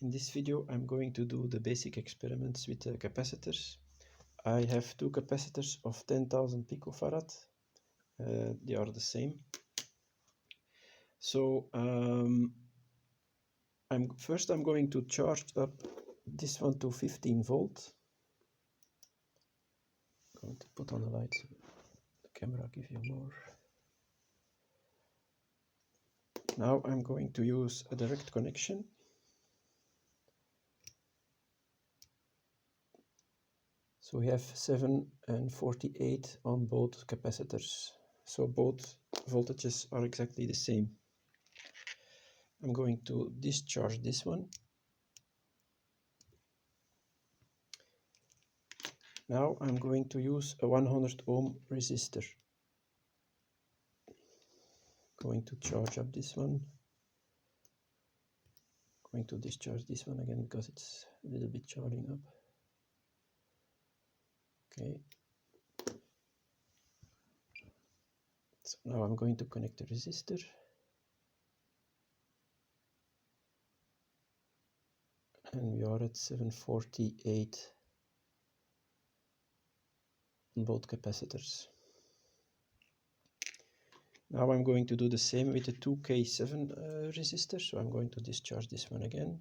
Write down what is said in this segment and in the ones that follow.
In this video I'm going to do the basic experiments with capacitors. I have two capacitors of 10,000 picofarad. They are the same. So I'm going to charge up this one to 15 volt. I'm going to put on the light so the camera gives you more. Now I'm going to use a direct connection. So we have 7 and 48 on both capacitors. So both voltages are exactly the same. I'm going to discharge this one. Now I'm going to use a 100 ohm resistor. Going to charge up this one. Going to discharge this one again because it's a little bit charging up. Okay. So now I'm going to connect the resistor. And we are at 748 on both capacitors. Now I'm going to do the same with the 2K7 resistor, so I'm going to discharge this one again.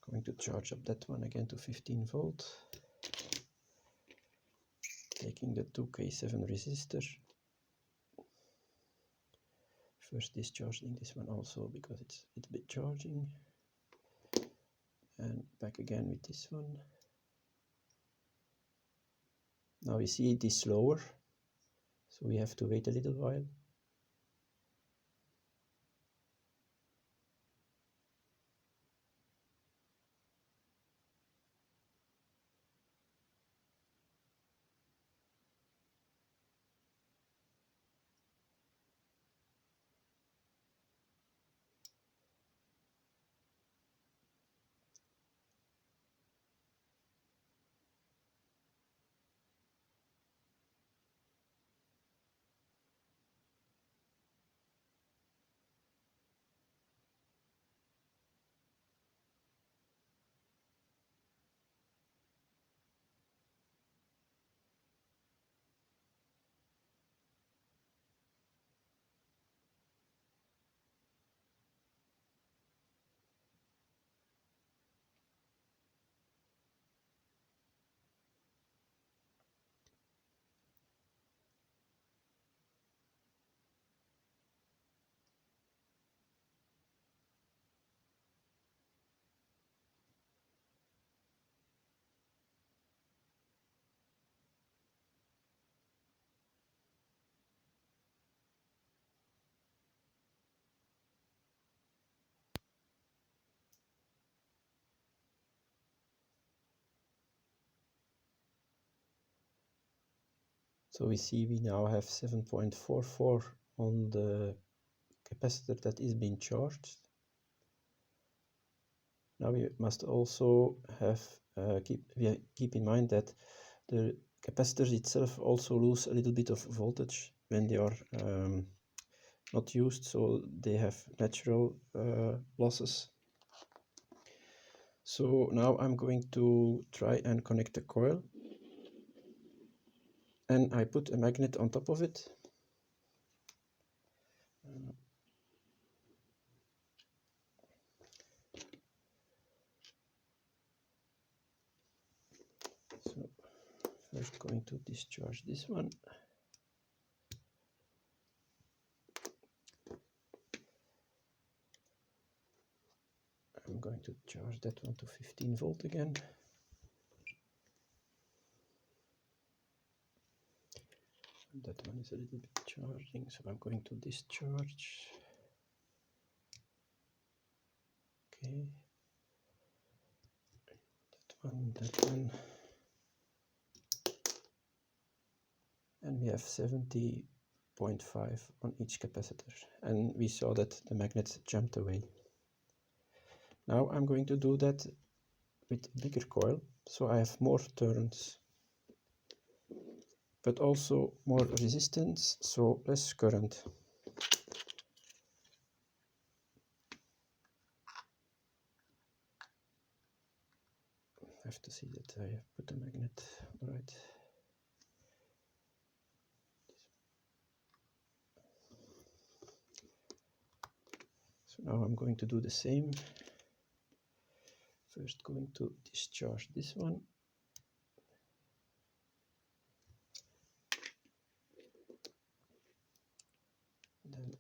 Going to charge up that one again to 15 volt. Taking the 2K7 resistor. First discharging this one also because it's a bit charging. And back again with this one. Now we see it is slower, so we have to wait a little while. So we see we now have 7.44 on the capacitor that is being charged. Now we must also have keep in mind that the capacitors itself also lose a little bit of voltage when they are not used, so they have natural losses. So now I'm going to try and connect the coil, and I put a magnet on top of it. So first going to discharge this one. I'm going to charge that one to 15 volt again. That one is a little bit charging, so I'm going to discharge. Okay. That one. And we have 70.5 on each capacitor. And we saw that the magnet jumped away. Now I'm going to do that with bigger coil, so I have more turns, but also more resistance, so less current. have to see that I put the magnet right. So now I'm going to do the same. First going to discharge this one. Then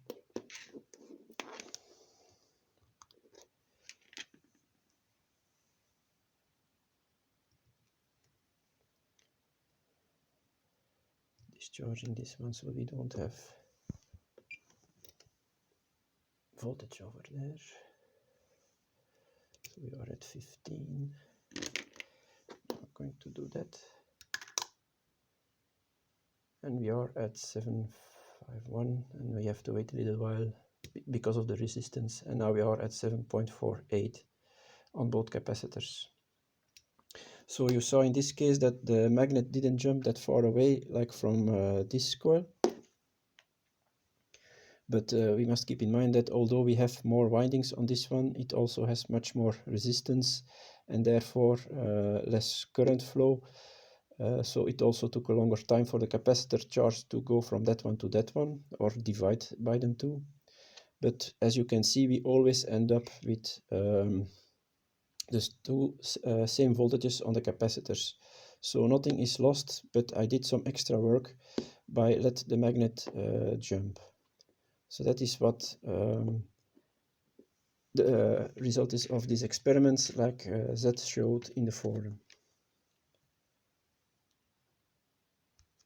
discharging this one so we don't have voltage over there. So we are at 15. I'm going to do that. And we are at 751, and we have to wait a little while because of the resistance. And now we are at 7.48 on both capacitors. So you saw in this case that the magnet didn't jump that far away, like from this coil. But we must keep in mind that although we have more windings on this one, it also has much more resistance and therefore less current flow. So it also took a longer time for the capacitor charge to go from that one to that one, or divide by them two. But as you can see, we always end up with the two same voltages on the capacitors. So nothing is lost, but I did some extra work by let the magnet jump. So that is what the result is of these experiments, like Z showed in the forum.